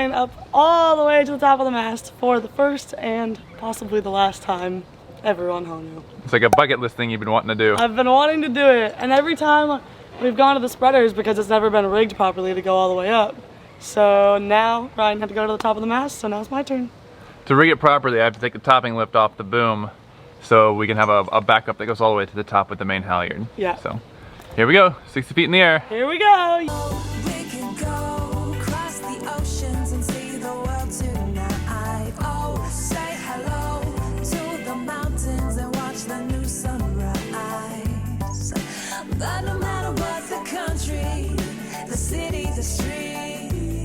And up all the way to the top of the mast for the first and possibly the last time ever on Honu. It's like a bucket list thing you've been wanting to do. I've been wanting to do it, and every time we've gone to the spreaders because it's never been rigged properly to go all the way up. So now Ryan had to go to the top of the mast, so now it's my turn. To rig it properly, I have to take the topping lift off the boom so we can have a backup that goes all the way to the top with the main halyard. Yeah. So here we go, 60 feet in the air. Here we go. We can go across the oceans and see the world tonight. Oh, say hello to the mountains and watch the new sunrise. But no matter what the country, the city, the street,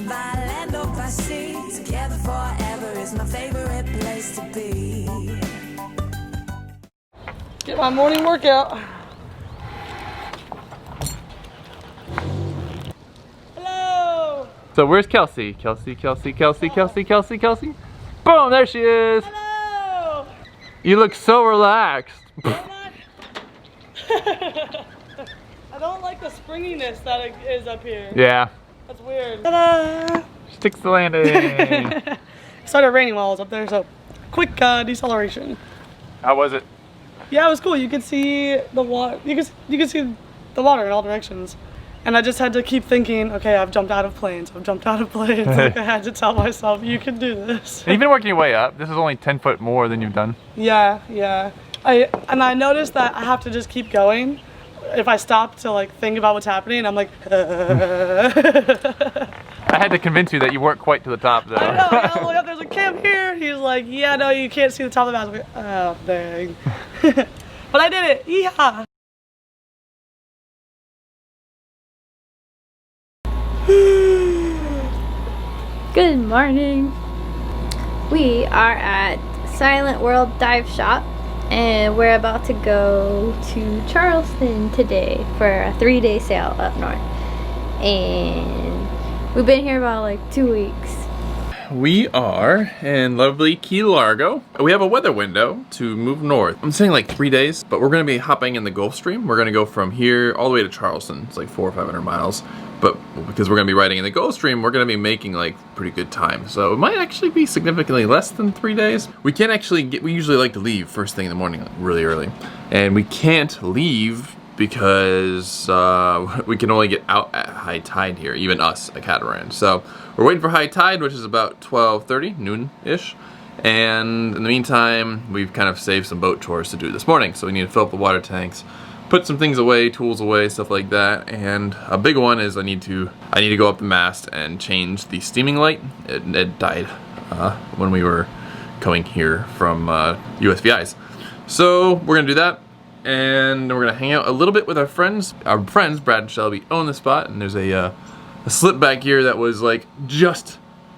by land or by sea, together forever is my favorite place to be. Get my morning workout. Hello. So where's Kelsey? Kelsey. Boom, there she is. Hello. You look so relaxed. I don't like the springiness that it is up here. Yeah. That's weird. Ta-da! Sticks the landing. It started raining while I was up there, so quick deceleration. How was it? Yeah, it was cool. You could see the water. You could see the water in all directions. And I just had to keep thinking, okay, I've jumped out of planes. Like I had to tell myself, you can do this. And you've been working your way up. This is only 10 foot more than you've done. Yeah. I noticed that I have to just keep going. If I stop to like think about what's happening, I'm like. I had to convince you that you weren't quite to the top though. I know. I got all the way up. There's a camp here. He's like, yeah, no, you can't see the top of the mast. I was like, oh dang. But I did it. Yeehaw. Good morning. We are at Silent World Dive Shop and we're about to go to Charleston today for a 3-day sail up north. And we've been here about like 2 weeks. We are in lovely Key Largo. We have a weather window to move north. I'm saying like 3 days, but we're gonna be hopping in the Gulfstream. We're gonna go from here all the way to Charleston. It's like 400 or 500 miles. But because we're gonna be riding in the Gulfstream, we're gonna be making like pretty good time. So it might actually be significantly less than 3 days. We can't actually we usually like to leave first thing in the morning, like really early. And we can't leave because we can only get out at high tide here, even us, a catamaran. So we're waiting for high tide, which is about 12:30, noon-ish. And in the meantime, we've kind of saved some boat chores to do this morning. So we need to fill up the water tanks, put some things away, tools away, stuff like that. And a big one is I need to go up the mast and change the steaming light. It died when we were coming here from USVI's. So we're gonna do that. And we're gonna hang out a little bit with our friends. Our friends, Brad and Shelby, own the spot, and there's a slip back here that was like just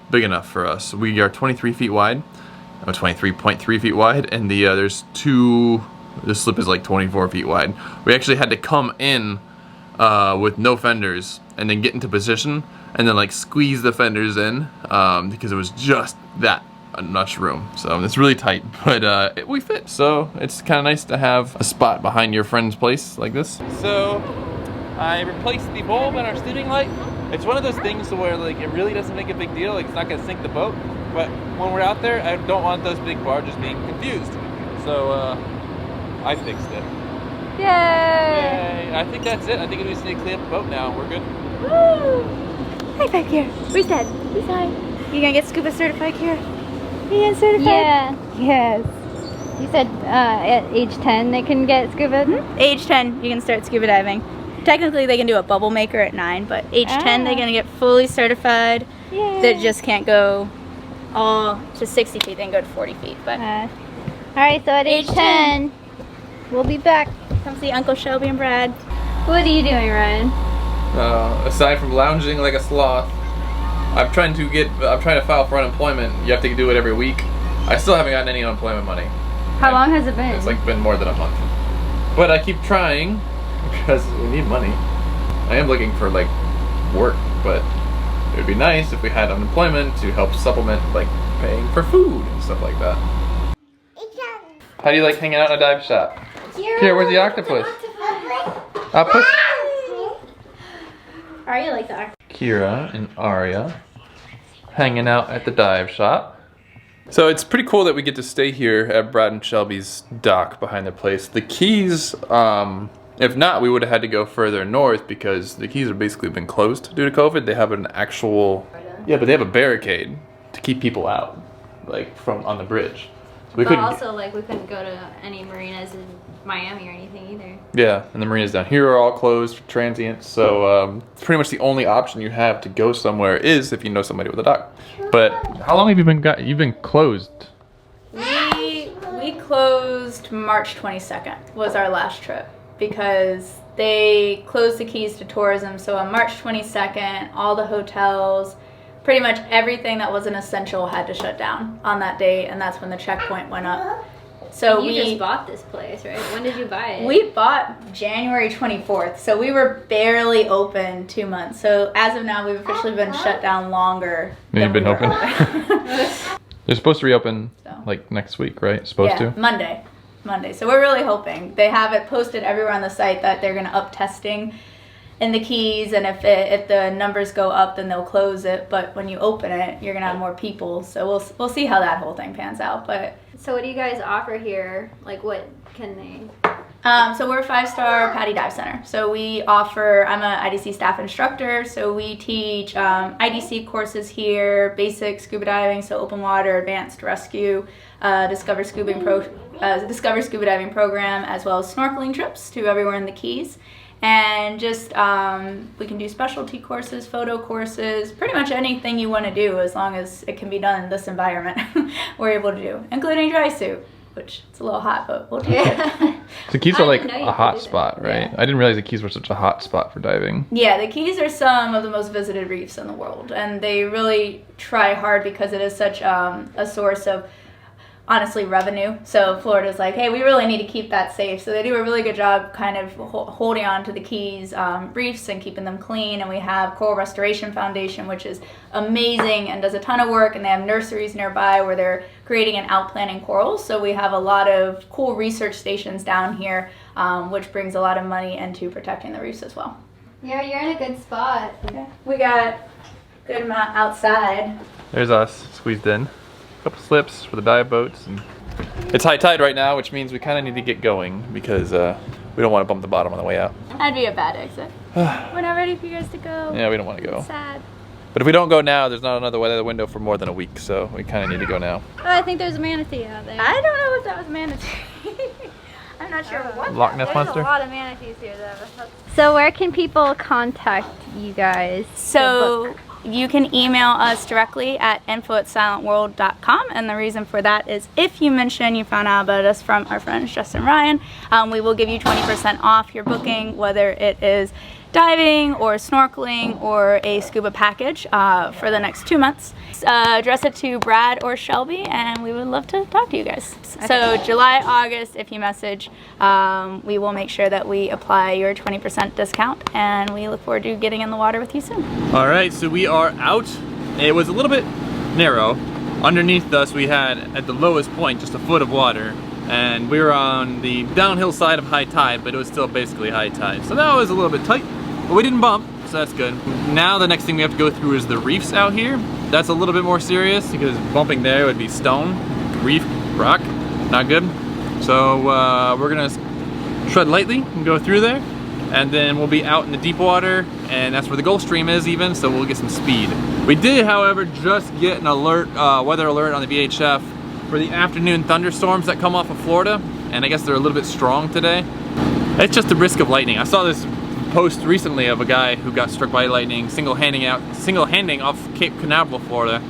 big enough for us. We are 23 feet wide, 23.3 feet wide, and the slip is like 24 feet wide. We actually had to come in with no fenders and then get into position and then like squeeze the fenders in because it was just that much room. So it's really tight, but we fit. So it's kind of nice to have a spot behind your friend's place like this. So I replaced the bulb in our steaming light. It's one of those things where like it really doesn't make a big deal. Like it's not gonna sink the boat, but when we're out there, I don't want those big barges being confused. So I fixed it. Yay! Yay! I think that's it. I think we just need to clean up the boat now. We're good. Woo! High five, Kira. Where's Dad? Who's high? You gonna get scuba certified, Kira? You get certified? Yeah. Yes. You said at age 10 they can get scuba? Mm-hmm. Age 10 you can start scuba diving. Technically they can do a bubble maker at 9, but age 10 they're gonna get fully certified. Yay. They just can't go all to 60 feet, they can go to 40 feet. But alright, so at age 10 we'll be back. come see Uncle Shelby and Brad. What are you doing, Ryan? Aside from lounging like a sloth, I'm trying to file for unemployment. You have to do it every week. I still haven't gotten any unemployment money. How long has it been? It's like been more than a month. But I keep trying because we need money. I am looking for like work, but it would be nice if we had unemployment to help supplement like paying for food and stuff like that. How do you like hanging out in a dive shop? Here, where's the octopus? Octopus? Aria like the octopus. Kira and Aria hanging out at the dive shop. So it's pretty cool that we get to stay here at Brad and Shelby's dock behind their place. The Keys, if not, we would have had to go further north because the Keys have basically been closed due to COVID. They have an actual, yeah, but they have a barricade to keep people out, like from on the bridge. So we couldn't. Also, like, we couldn't go to any marinas in Miami or anything either. Yeah, and the marinas down here are all closed for transients. So pretty much the only option you have to go somewhere is if you know somebody with a dock. But how long have you been you've been closed? We closed March 22nd was our last trip because they closed the Keys to tourism. So on March 22nd, all the hotels, pretty much everything that wasn't essential had to shut down on that day, and that's when the checkpoint went up. So you just bought this place, right? When did you buy it? We bought January 24th, so we were barely open 2 months. So as of now, we've officially been shut down longer. You've been open. They're supposed to reopen like next week, right? Supposed to? Monday. So we're really hoping. They have it posted everywhere on the site that they're going to up testing in the Keys, and if the numbers go up, then they'll close it. But when you open it, you're gonna have more people. So we'll see how that whole thing pans out. But so what do you guys offer here? Like, what can they? So we're a 5-star PADI dive center. So we offer. I'm a IDC staff instructor. So we teach IDC courses here: basic scuba diving, so open water, advanced rescue, Discover Scuba Diving program, as well as snorkeling trips to everywhere in the Keys. And just we can do specialty courses, photo courses, pretty much anything you want to do as long as it can be done in this environment. We're able to do, including dry suit, which it's a little hot, but we'll do it. So Keys are like a hot spot, right? Yeah. I didn't realize the Keys were such a hot spot for diving. Yeah, the Keys are some of the most visited reefs in the world, and they really try hard because it is such a source of, honestly, revenue. So Florida's like, hey, we really need to keep that safe. So they do a really good job kind of holding on to the Keys reefs and keeping them clean. And we have Coral Restoration Foundation, which is amazing and does a ton of work. And they have nurseries nearby where they're creating and outplanting corals. So we have a lot of cool research stations down here, which brings a lot of money into protecting the reefs as well. Yeah, you're in a good spot. Yeah. We got a good amount outside. There's us squeezed in. Couple slips for the dive boats, and it's high tide right now, which means we kind of need to get going because we don't want to bump the bottom on the way out. That'd be a bad exit. We're not ready for you guys to go. Yeah, we don't want to go. It's sad. But if we don't go now, there's not another weather window for more than a week, so we kind of need to go now. Oh, I think there's a manatee out there. I don't know if that was manatee. I'm not sure what. Loch Ness Monster? There's a lot of manatees here, though. So where can people contact you guys? So you can email us directly at info@silentworld.com, and the reason for that is if you mention you found out about us from our friends Justin and Ryan, we will give you 20% off your booking, whether it is diving or snorkeling or a scuba package for the next 2 months. Address it to Brad or Shelby, and we would love to talk to you guys. So July, August, if you message, we will make sure that we apply your 20% discount, and we look forward to getting in the water with you soon. All right, so we are out. It was a little bit narrow. Underneath us, we had, at the lowest point, just a foot of water. And we were on the downhill side of high tide, but it was still basically high tide. So that was a little bit tight, but we didn't bump, so that's good. Now the next thing we have to go through is the reefs out here. That's a little bit more serious because bumping there would be stone, reef, rock, not good. So we're gonna tread lightly and go through there. And then we'll be out in the deep water, and that's where the Gulfstream is even, so we'll get some speed. We did, however, just get an alert, weather alert on the VHF for the afternoon thunderstorms that come off of Florida, and I guess they're a little bit strong today. It's just the risk of lightning. I saw this post recently of a guy who got struck by lightning single-handing off Cape Canaveral, Florida,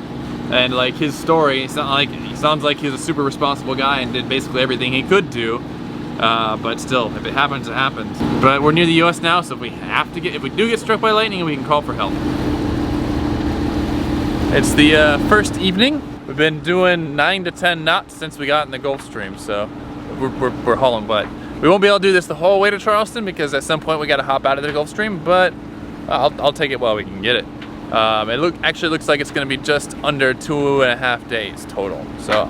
and like his story, he sounds like he's a super responsible guy and did basically everything he could do. But still, if it happens, it happens. But we're near the U.S. now, so if we do get struck by lightning, we can call for help. It's the first evening. We've been doing 9 to 10 knots since we got in the Gulfstream, so we're hauling butt. We won't be able to do this the whole way to Charleston because at some point we got to hop out of the Gulfstream, but I'll take it while we can get it. It actually looks like it's going to be just under 2.5 days total, so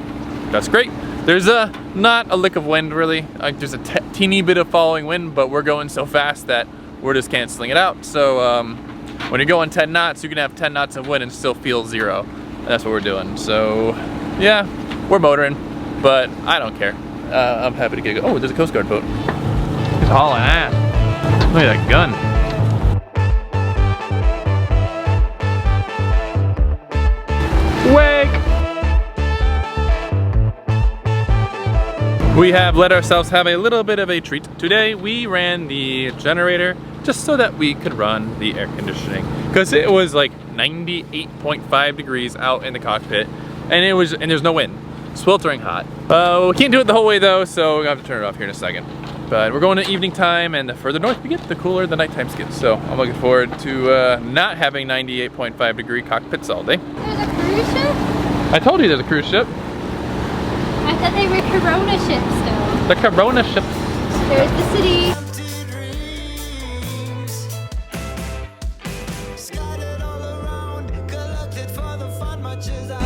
that's great. There's not a lick of wind really. There's a teeny bit of following wind, but we're going so fast that we're just canceling it out. So when you're going 10 knots, you can have 10 knots of wind and still feel 0. that's what we're doing. So yeah, we're motoring, but I don't care. I'm happy to get go. Oh, there's a Coast Guard boat. It's hauling ass. Look at that gun. Wake! We have let ourselves have a little bit of a treat. Today we ran the generator just so that we could run the air conditioning, because it was like 98.5 degrees out in the cockpit, and there's no wind. Sweltering hot. We can't do it the whole way though, so we're gonna have to turn it off here in a second. But we're going to evening time, and the further north we get, the cooler the night times get. So I'm looking forward to not having 98.5 degree cockpits all day. There's a cruise ship? I told you there's a cruise ship. I thought they were Corona ships still. The Corona ship. There's the city.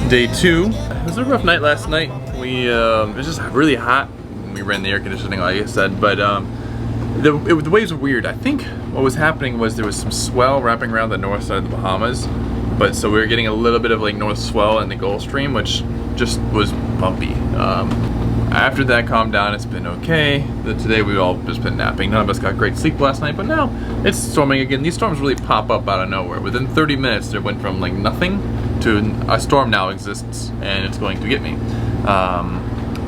Day 2. It was a rough night last night. It was just really hot. We ran the air conditioning, like I said, but the waves were weird. I think what was happening was there was some swell wrapping around the north side of the Bahamas, but so we were getting a little bit of like north swell in the Gulf Stream, which just was bumpy. After that calmed down, it's been okay. Today we've all just been napping. None of us got great sleep last night, but now it's storming again. These storms really pop up out of nowhere. Within 30 minutes, there went from like nothing to a storm now exists, and it's going to get me.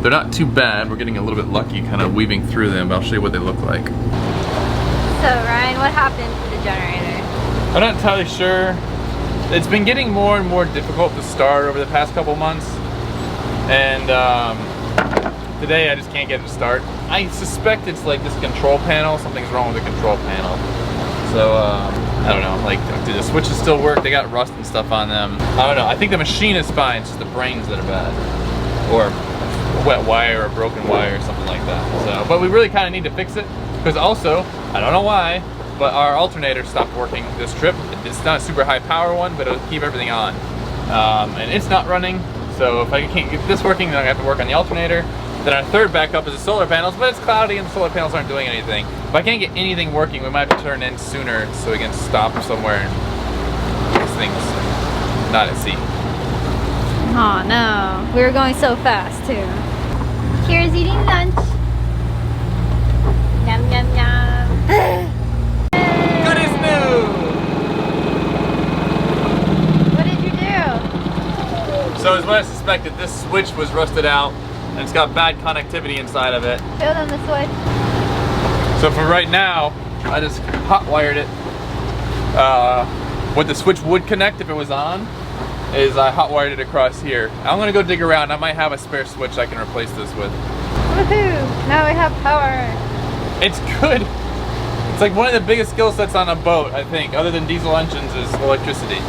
They're not too bad. We're getting a little bit lucky kind of weaving through them, but I'll show you what they look like. So Ryan, what happened to the generator? I'm not entirely sure. It's been getting more and more difficult to start over the past couple months, and today I just can't get it to start. I suspect it's like this control panel. Something's wrong with the control panel. So I don't know, like, do the switches still work? They got rust and stuff on them. I don't know. I think the machine is fine, it's just the brains that are bad. Or a wet wire or a broken wire or something like that. So, but we really kind of need to fix it, because also, I don't know why, but our alternator stopped working this trip. It's not a super high power one, but it'll keep everything on. And it's not running, so if I can't get this working, then I have to work on the alternator. Then our third backup is the solar panels, but it's cloudy and the solar panels aren't doing anything. If I can't get anything working, we might have to turn in sooner so we can stop somewhere and fix things not at sea. Oh no, we were going so fast too. Kira's eating lunch. Yum yum yum. Good as new! What did you do? So as what I suspected, this switch was rusted out, and it's got bad connectivity inside of it. Show them the switch. So for right now, I just hot wired it. What the switch would connect if it was on is I hot wired it across here. I'm gonna go dig around. I might have a spare switch I can replace this with. Woohoo! Now we have power. It's good. It's like one of the biggest skill sets on a boat, I think, other than diesel engines, is electricity.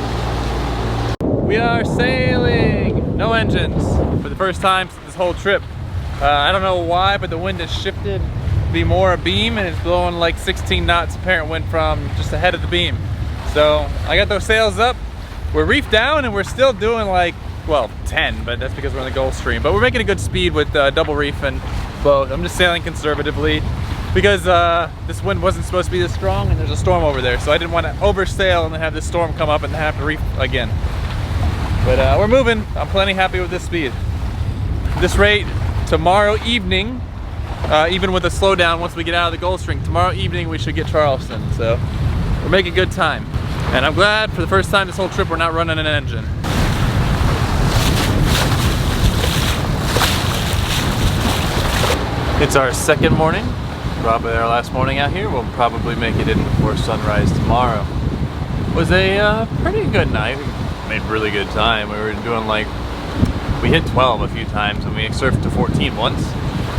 We are sailing! No engines for the first time since this whole trip. I don't know why, but the wind has shifted to be more abeam, and it's blowing like 16 knots apparent wind from just ahead of the beam. So I got those sails up. We're reefed down, and we're still doing like, well, 10, but that's because we're in the Gulf Stream. But we're making a good speed with double reef and boat. I'm just sailing conservatively because this wind wasn't supposed to be this strong, and there's a storm over there. So I didn't want to oversail and then have this storm come up and have to reef again. But we're moving. I'm plenty happy with this speed. This rate, tomorrow evening, even with a slowdown once we get out of the Gulf Stream, tomorrow evening we should get Charleston. So we're making good time. And I'm glad for the first time this whole trip we're not running an engine. It's our second morning, probably our last morning out here. We'll probably make it in before sunrise tomorrow. It was a pretty good night. We made really good time. We were doing like, we hit 12 a few times, and we surfed to 14 once.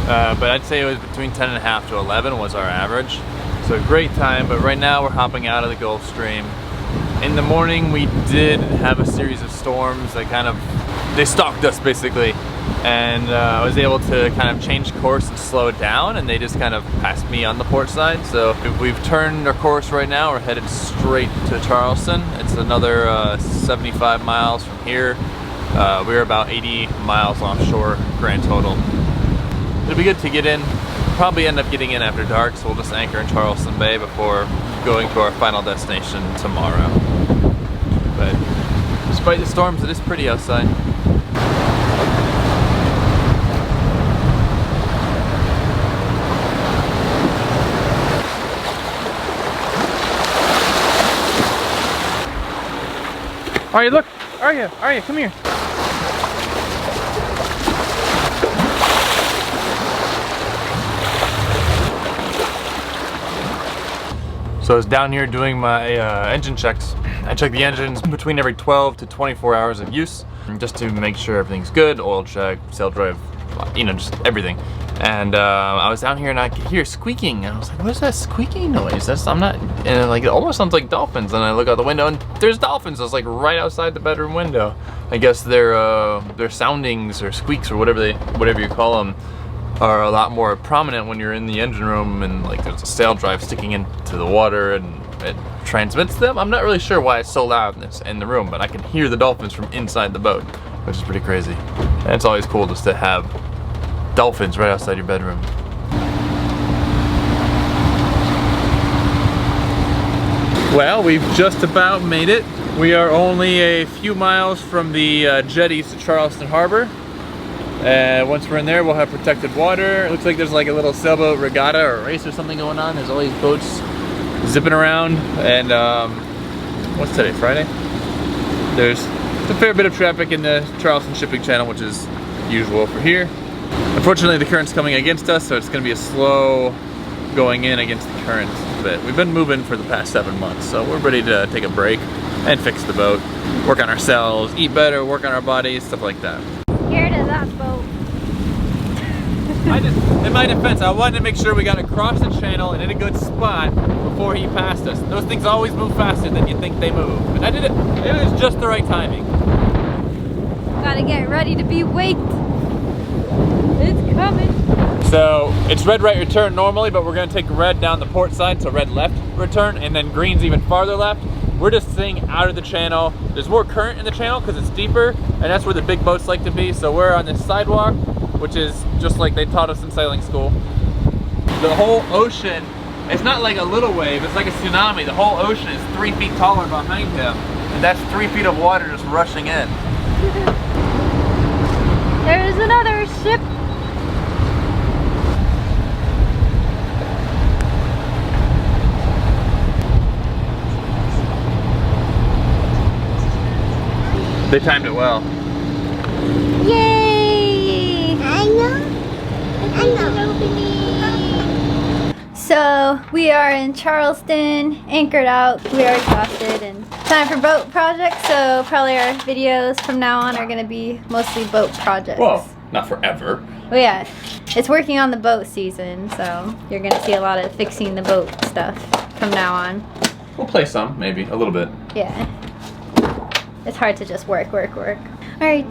But I'd say it was between 10.5 to 11 was our average. So a great time, but right now we're hopping out of the Gulf Stream. In the morning we did have a series of storms that they stalked us basically. And I was able to kind of change course and slow down, and they just kind of passed me on the port side. So we've turned our course right now. We're headed straight to Charleston. It's another 75 miles from here. We're about 80 miles offshore grand total. It'll be good to get in. Probably end up getting in after dark, so we'll just anchor in Charleston Bay before going to our final destination tomorrow. But it's Despite the storms, it is pretty outside. Arya, look! Arya, come here. So I was down here doing my engine checks. I check the engines between every 12 to 24 hours of use, just to make sure everything's good, oil check, sail drive, you know, just everything. And I was down here and I could hear squeaking. And I was like, what is that squeaking noise? I'm not, and like, it almost sounds like dolphins. And I look out the window and there's dolphins. It's like right outside the bedroom window. I guess their soundings or squeaks or whatever you call them are a lot more prominent when you're in the engine room and like there's a sail drive sticking into the water and it transmits them. I'm not really sure why it's so loud in the room, but I can hear the dolphins from inside the boat, which is pretty crazy. And it's always cool just to have dolphins right outside your bedroom. Well, we've just about made it. We are only a few miles from the jetties to Charleston Harbor. Once we're in there, we'll have protected water. It looks like there's like a little sailboat regatta or race or something going on. There's all these boats zipping around. And what's today, Friday? There's a fair bit of traffic in the Charleston shipping channel, which is usual for here. Unfortunately, the current's coming against us, so it's going to be a slow going in against the current bit. We've been moving for the past 7 months, so we're ready to take a break and fix the boat, work on ourselves, eat better, work on our bodies, stuff like that. Scared of that boat. In my defense, I wanted to make sure we got across the channel and in a good spot before he passed us. Those things always move faster than you think they move. And I did it. It was just the right timing. Gotta get ready to be waked. It's coming. So it's red right return normally, but we're gonna take red down the port side, so red left return, and then green's even farther left. We're just staying out of the channel. There's more current in the channel because it's deeper, and that's where the big boats like to be. So we're on this sidewalk, which is just like they taught us in sailing school. The whole ocean, it's not like a little wave, it's like a tsunami. The whole ocean is 3 feet taller behind him, and that's 3 feet of water just rushing in. There's another ship. They timed it well. Yay! I know. So we are in Charleston, anchored out. We are exhausted and time for boat projects. So probably our videos from now on are going to be mostly boat projects. Well, not forever. Well, yeah, it's working on the boat season, so you're going to see a lot of fixing the boat stuff from now on. We'll play some, maybe, a little bit. Yeah. It's hard to just work. All right.